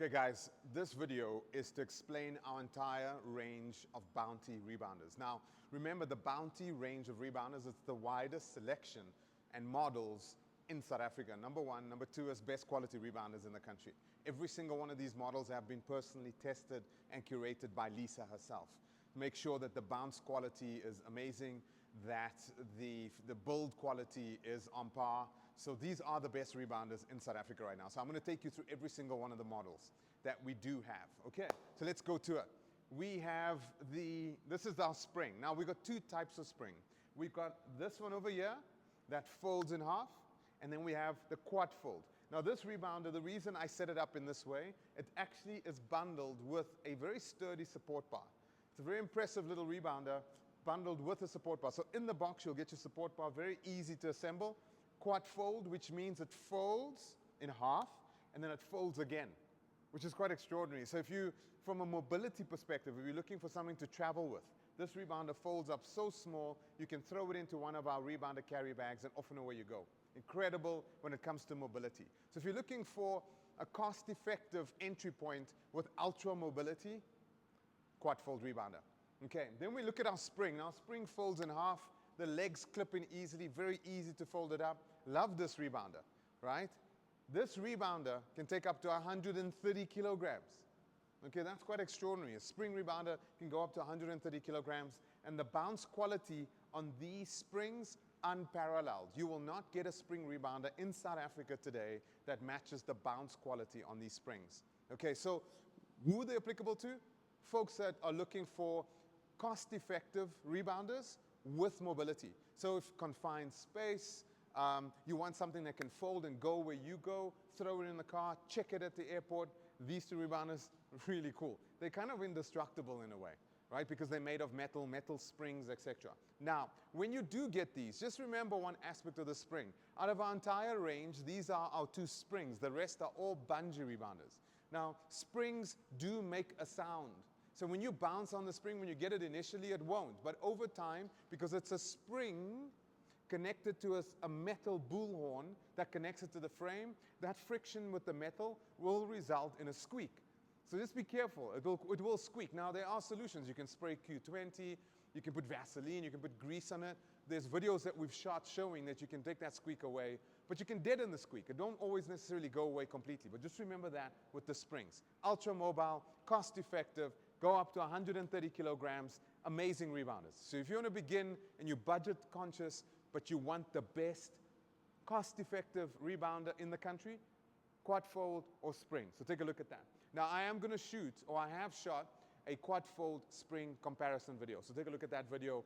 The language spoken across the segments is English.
Okay guys, this video is to explain our entire range of bounty rebounders. Now, remember the bounty range of rebounders is the widest selection and models in South Africa. Number one. Number two is best quality rebounders in the country. Every single one of these models have been personally tested and curated by Lisa herself. Make sure that the bounce quality is amazing, that the build quality is on par. So these are the best rebounders in South Africa right now. So I'm going to take you through every single one of the models that we do have. Okay, so let's go to it. We have this is our spring. Now we've got two types of spring. We've got this one over here that folds in half, and then we have the Quadfold. Now this rebounder, the reason I set it up in this way, it actually is bundled with a very sturdy support bar. It's a very impressive little rebounder bundled with a support bar. So in the box, you'll get your support bar, very easy to assemble. Quadfold, which means it folds in half and then it folds again, which is quite extraordinary. So if you, from a mobility perspective, if you're looking for something to travel with, this rebounder folds up so small, you can throw it into one of our rebounder carry bags and off and away you go. Incredible when it comes to mobility. So if you're looking for a cost-effective entry point with ultra mobility, Quadfold rebounder. Okay, then we look at our spring. Now spring folds in half, the legs clip in easily, very easy to fold it up. Love this rebounder, right? This rebounder can take up to 130 kilograms. Okay, that's quite extraordinary. A spring rebounder can go up to 130 kilograms, and the bounce quality on these springs, unparalleled. You will not get a spring rebounder in South Africa today that matches the bounce quality on these springs. Okay, so who are they applicable to? Folks that are looking for cost-effective rebounders with mobility. So if confined space, you want something that can fold and go where you go, throw it in the car, check it at the airport, these two rebounders, really cool. They're kind of indestructible in a way, right? Because they're made of metal springs, etc. Now, when you do get these, just remember one aspect of the spring. Out of our entire range, these are our two springs. The rest are all bungee rebounders. Now, springs do make a sound. So when you bounce on the spring, when you get it initially, it won't. But over time, because it's a spring connected to a metal bullhorn that connects it to the frame, that friction with the metal will result in a squeak. So just be careful, it will squeak. Now there are solutions. You can spray Q20, you can put Vaseline, you can put grease on it. There's videos that we've shot showing that you can take that squeak away, but you can deaden the squeak. It don't always necessarily go away completely, but just remember that with the springs. Ultra mobile, cost effective, go up to 130 kilograms, amazing rebounders. So if you want to begin and you're budget conscious, but you want the best cost-effective rebounder in the country, Quadfold or spring. So take a look at that. Now I am going to shoot, or I have shot, a Quadfold spring comparison video. So take a look at that video.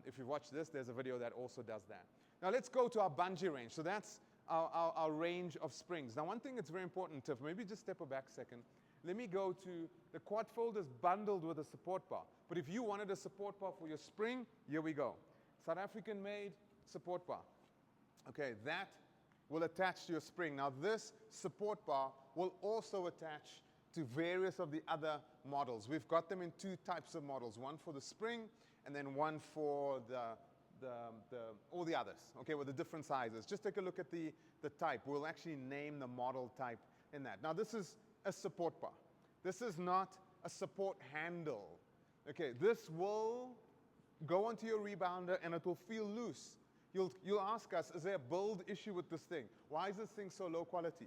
If you watch this, there's a video that also does that. Now let's go to our bungee range. So that's our range of springs. Now one thing that's very important, Tiff, maybe just step back a second. Let me go to the Quadfold is bundled with a support bar. But if you wanted a support bar for your spring, here we go. South African made support bar. Okay, that will attach to your spring. Now this support bar will also attach to various of the other models. We've got them in two types of models, one for the spring and then one for all the others, okay, with the different sizes. Just take a look at the type. We'll actually name the model type in that. Now this is a support bar. This is not a support handle. Okay, this will go onto your rebounder and it will feel loose. You'll ask us, is there a build issue with this thing? Why is this thing so low quality?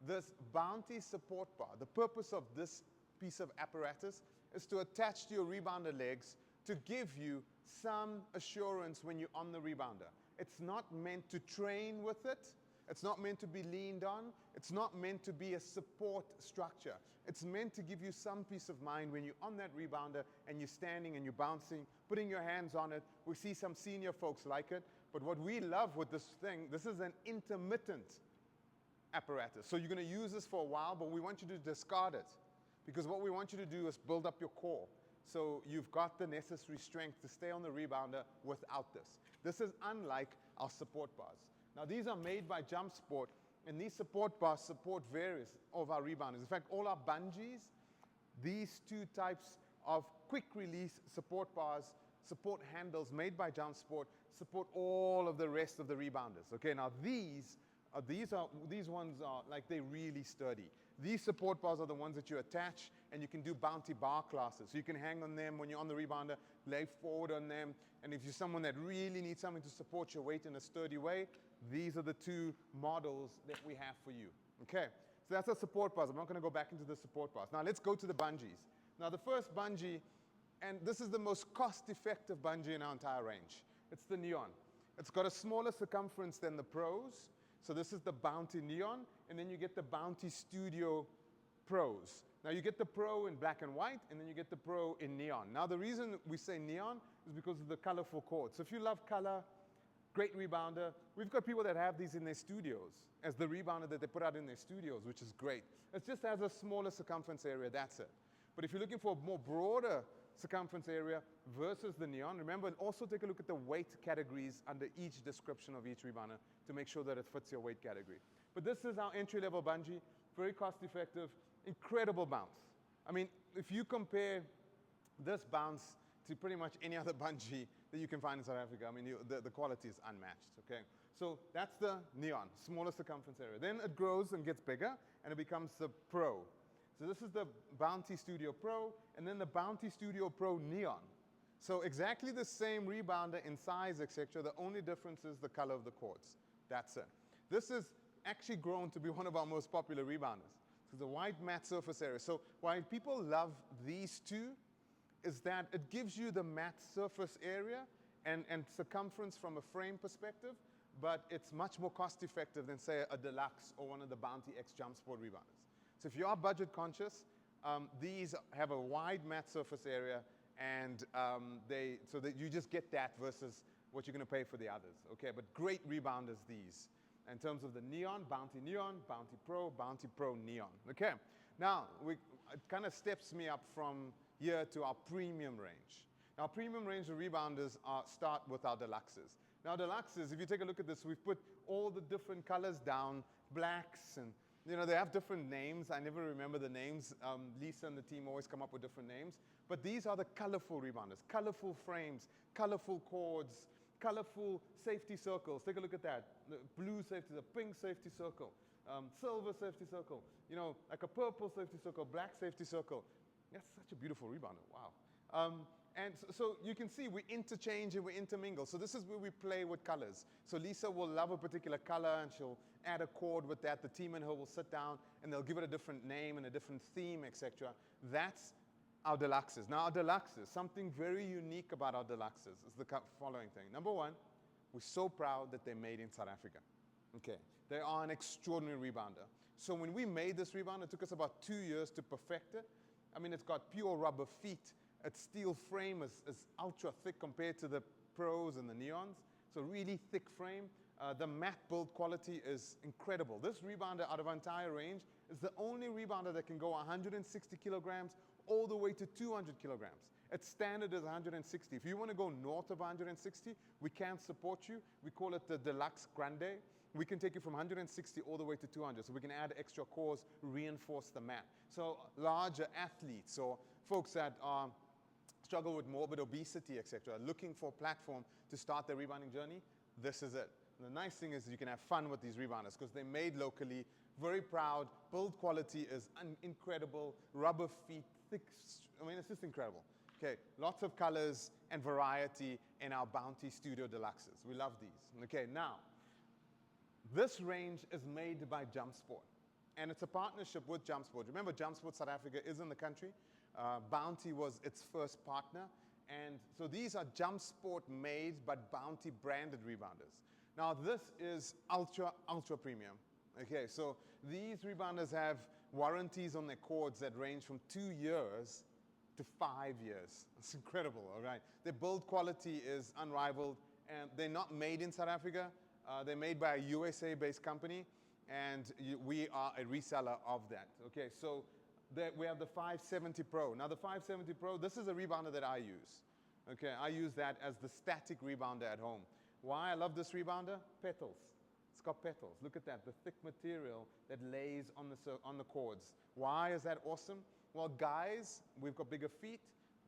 This bounty support bar, the purpose of this piece of apparatus is to attach to your rebounder legs to give you some assurance when you're on the rebounder. It's not meant to train with it. It's not meant to be leaned on. It's not meant to be a support structure. It's meant to give you some peace of mind when you're on that rebounder and you're standing and you're bouncing, putting your hands on it. We see some senior folks like it. But what we love with this thing, this is an intermittent apparatus. So you're going to use this for a while, but we want you to discard it. Because what we want you to do is build up your core. So you've got the necessary strength to stay on the rebounder without this. This is unlike our support bars. Now these are made by JumpSport, and these support bars support various of our rebounders. In fact, all our bungees, these two types of quick release support bars, support handles made by JumpSport, support all of the rest of the rebounders. Okay, now these ones are like, they're really sturdy. These support bars are the ones that you attach, and you can do bounty bar classes. So you can hang on them when you're on the rebounder, lay forward on them, and if you're someone that really needs something to support your weight in a sturdy way, these are the two models that we have for you. Okay, so that's our support bars. I'm not going to go back into the support bars. Now let's go to the bungees. Now the first bungee, and this is the most cost-effective bungee in our entire range. It's the Neon. It's got a smaller circumference than the Pros. So this is the Bounty Neon, and then you get the Bounty Studio Pros. Now you get the Pro in black and white, and then you get the Pro in neon. Now the reason we say neon is because of the colorful cords. So if you love color, great rebounder. We've got people that have these in their studios as the rebounder that they put out in their studios, which is great. It just has a smaller circumference area, that's it. But if you're looking for a more broader circumference area versus the neon, remember, also take a look at the weight categories under each description of each rebounder to make sure that it fits your weight category. But this is our entry-level bungee, very cost-effective, incredible bounce. I mean, if you compare this bounce to pretty much any other bungee that you can find in South Africa, I mean, the quality is unmatched, okay? So that's the neon, smaller circumference area. Then it grows and gets bigger, and it becomes the Pro. So this is the Bounty Studio Pro, and then the Bounty Studio Pro Neon. So exactly the same rebounder in size, etc. The only difference is the color of the cords. That's it. This has actually grown to be one of our most popular rebounders. So the wide matte surface area. So why people love these two is that it gives you the matte surface area and circumference from a frame perspective, but it's much more cost effective than, say, a Deluxe or one of the Bounty X JumpSport rebounders. So if you are budget conscious, these have a wide matte surface area, and so that you just get that versus what you're going to pay for the others. Okay, but great rebounders these. In terms of the Neon, Bounty Pro Neon. Okay, now it kind of steps me up from here to our premium range. Now, premium range of rebounders start with our Deluxes. Now, Deluxes, if you take a look at this, we've put all the different colors down, blacks, and you know, they have different names. I never remember the names. Lisa and the team always come up with different names. But these are the colorful rebounders, colorful frames, colorful cords, colorful safety circles. Take a look at that. The blue safety, the pink safety circle, silver safety circle, you know, like a purple safety circle, black safety circle. That's such a beautiful rebounder. Wow. And so you can see we interchange and we intermingle. So this is where we play with colors. So Lisa will love a particular color and she'll add a chord with that. The team and her will sit down and they'll give it a different name and a different theme, etc. That's our Deluxes. Now our Deluxes, something very unique about our Deluxes is the following thing. Number one, we're so proud that they're made in South Africa. Okay, they are an extraordinary rebounder. So when we made this rebounder, it took us about 2 years to perfect it. I mean, it's got pure rubber feet. Its steel frame is ultra thick compared to the Pros and the Neons. So really thick frame. The matte build quality is incredible. This rebounder out of our entire range is the only rebounder that can go 160 kilograms all the way to 200 kilograms. Its standard is 160. If you want to go north of 160, we can support you. We call it the Deluxe Grande. We can take you from 160 all the way to 200. So we can add extra cores, reinforce the mat. So larger athletes or folks that struggle with morbid obesity, etc., looking for a platform to start their rebounding journey, this is it. And the nice thing is you can have fun with these rebounders because they're made locally, very proud, build quality is incredible, rubber feet, thick, I mean, it's just incredible. Okay, lots of colors and variety in our Bounty Studio Deluxes. We love these. Okay, now, this range is made by JumpSport, and it's a partnership with JumpSport. Remember, JumpSport South Africa is in the country. Bounty was its first partner, and so these are JumpSport made but Bounty branded rebounders. Now this is ultra premium. Okay, so these rebounders have warranties on their cords that range from 2 years to 5 years. It's incredible, all right? Their build quality is unrivaled, and they're not made in South Africa. They're made by a USA-based company, and we are a reseller of that. Okay, so we have the 570 Pro. Now the 570 Pro, this is a rebounder that I use. Okay, I use that as the static rebounder at home. Why I love this rebounder? Petals. It's got petals. Look at that, the thick material that lays on the cords. Why is that awesome? Well, guys, we've got bigger feet,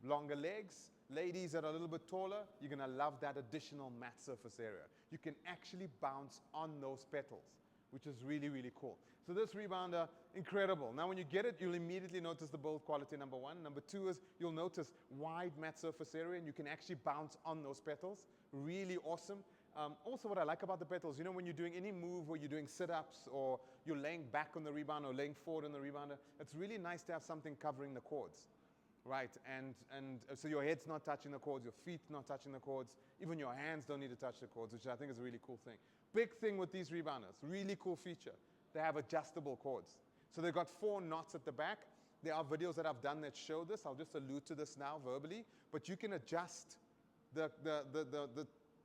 longer legs. Ladies that are a little bit taller, you're gonna love that additional matte surface area. You can actually bounce on those petals, which is really, really cool. So this rebounder, incredible. Now when you get it, you'll immediately notice the build quality, number one. Number two is you'll notice wide mat surface area, and you can actually bounce on those petals. Really awesome. Also what I like about the petals, you know, when you're doing any move where you're doing sit-ups or you're laying back on the rebounder or laying forward on the rebounder, it's really nice to have something covering the cords. Right, and so your head's not touching the cords, your feet not touching the cords, even your hands don't need to touch the cords, which I think is a really cool thing. Big thing with these rebounders, really cool feature, they have adjustable cords. So they've got 4 knots at the back. There are videos that I've done that show this. I'll just allude to this now verbally, but you can adjust the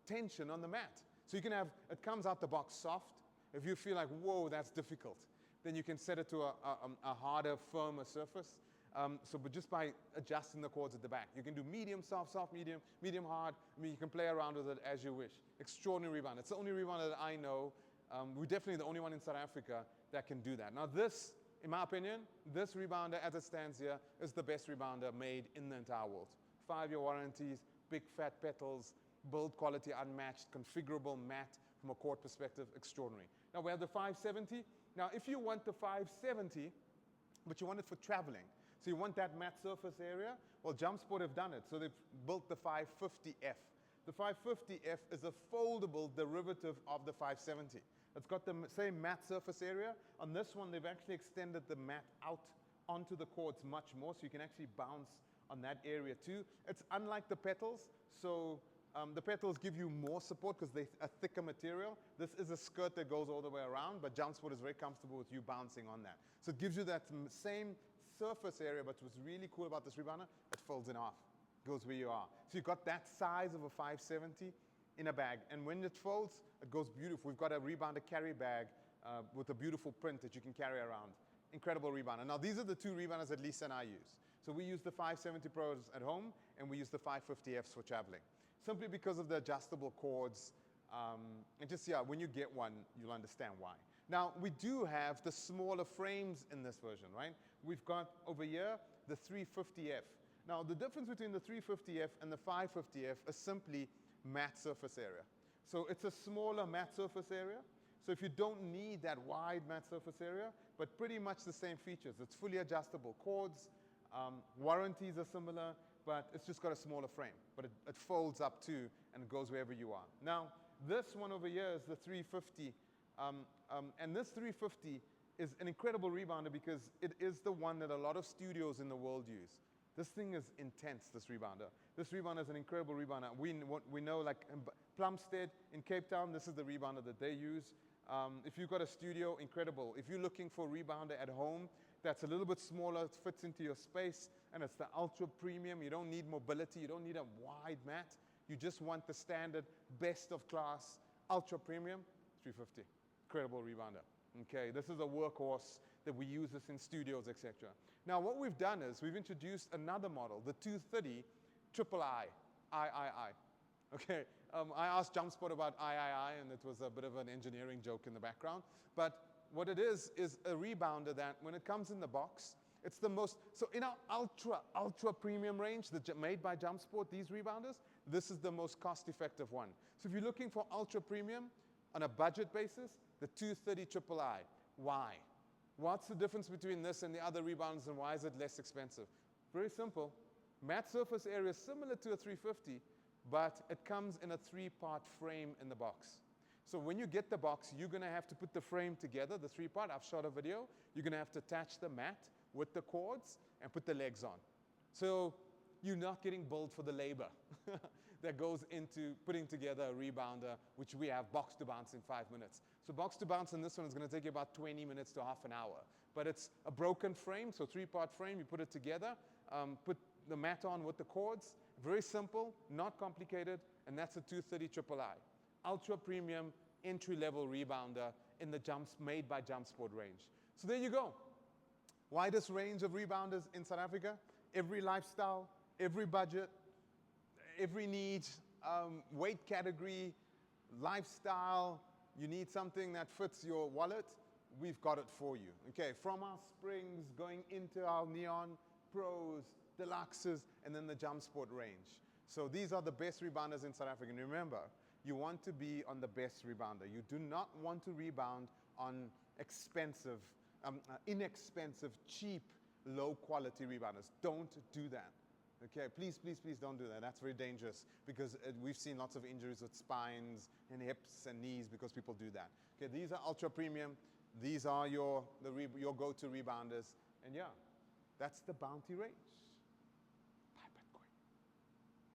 tension on the mat. So you can have, it comes out the box soft. If you feel like, whoa, that's difficult, then you can set it to a harder, firmer surface. But just by adjusting the cords at the back. You can do medium, soft, soft, medium, medium, hard. I mean, you can play around with it as you wish. Extraordinary rebounder. It's the only rebounder that I know. We're definitely the only one in South Africa that can do that. Now this, in my opinion, this rebounder as it stands here is the best rebounder made in the entire world. 5-year warranties, big fat petals, build quality unmatched, configurable mat from a cord perspective, extraordinary. Now we have the 570. Now if you want the 570, but you want it for traveling, so you want that mat surface area, well, JumpSport have done it. So they've built the 550F. The 550F is a foldable derivative of the 570. It's got the same mat surface area. On this one, they've actually extended the mat out onto the cords much more, so you can actually bounce on that area too. It's unlike the petals, so the petals give you more support because they're a thicker material. This is a skirt that goes all the way around, but JumpSport is very comfortable with you bouncing on that. So it gives you that same surface area, but what's really cool about this rebounder, it folds in half, goes where you are. So you've got that size of a 570 in a bag, and when it folds, it goes beautiful. We've got a rebounder carry bag with a beautiful print that you can carry around. Incredible rebounder. Now these are the 2 rebounders that Lisa and I use. So we use the 570 Pros at home, and we use the 550Fs for traveling. Simply because of the adjustable cords, and just, yeah, when you get one, you'll understand why. Now, we do have the smaller frames in this version, right? We've got over here the 350F. Now, the difference between the 350F and the 550F is simply mat surface area. So it's a smaller mat surface area. So if you don't need that wide mat surface area, but pretty much the same features. It's fully adjustable cords, warranties are similar, but it's just got a smaller frame. But it folds up too, and it goes wherever you are. Now, this one over here is the 350. And this 350 is an incredible rebounder because it is the one that a lot of studios in the world use. This thing is intense, this rebounder. This rebounder is an incredible rebounder. We know, like in Plumstead in Cape Town, this is the rebounder that they use. If you've got a studio, incredible. If you're looking for a rebounder at home that's a little bit smaller, it fits into your space, and it's the ultra premium. You don't need mobility. You don't need a wide mat. You just want the standard, best of class, ultra premium, 350. Incredible rebounder. Okay, this is a workhorse that we use this in studios, etc. Now, what we've done is we've introduced another model, the 230 triple I. Okay, I asked JumpSport about III, and it was a bit of an engineering joke in the background. But what it is a rebounder that when it comes in the box, it's the most, so in our ultra premium range made by JumpSport, these rebounders, this is the most cost-effective one. So if you're looking for ultra premium on a budget basis, the 230 triple I. Why? What's the difference between this and the other rebounders, and why is it less expensive? Very simple. Mat surface area is similar to a 350, but it comes in a 3-part frame in the box. So when you get the box, you're going to have to put the frame together, the 3-part. I've shot a video. You're going to have to attach the mat with the cords and put the legs on. So you're not getting billed for the labor that goes into putting together a rebounder, which we have box to bounce in 5 minutes. So box to bounce in this one is going to take you about 20 minutes to half an hour. But it's a broken frame, so 3-part frame. You put it together, put the mat on with the cords. Very simple, not complicated, and that's a 230 triple I. Ultra premium, entry-level rebounder in the made by JumpSport range. So there you go. Widest range of rebounders in South Africa. Every lifestyle, every budget, every need, weight category, lifestyle. You need something that fits your wallet, we've got it for you. Okay, from our Springs going into our Neon Pros, Deluxes, and then the JumpSport range. So these are the best rebounders in South Africa. And remember, you want to be on the best rebounder. You do not want to rebound on expensive, inexpensive, cheap, low-quality rebounders. Don't do that. Okay, please, please, please don't do that. That's very dangerous because we've seen lots of injuries with spines and hips and knees because people do that. Okay, these are ultra premium. These are your go-to rebounders. And yeah, that's the bounty range.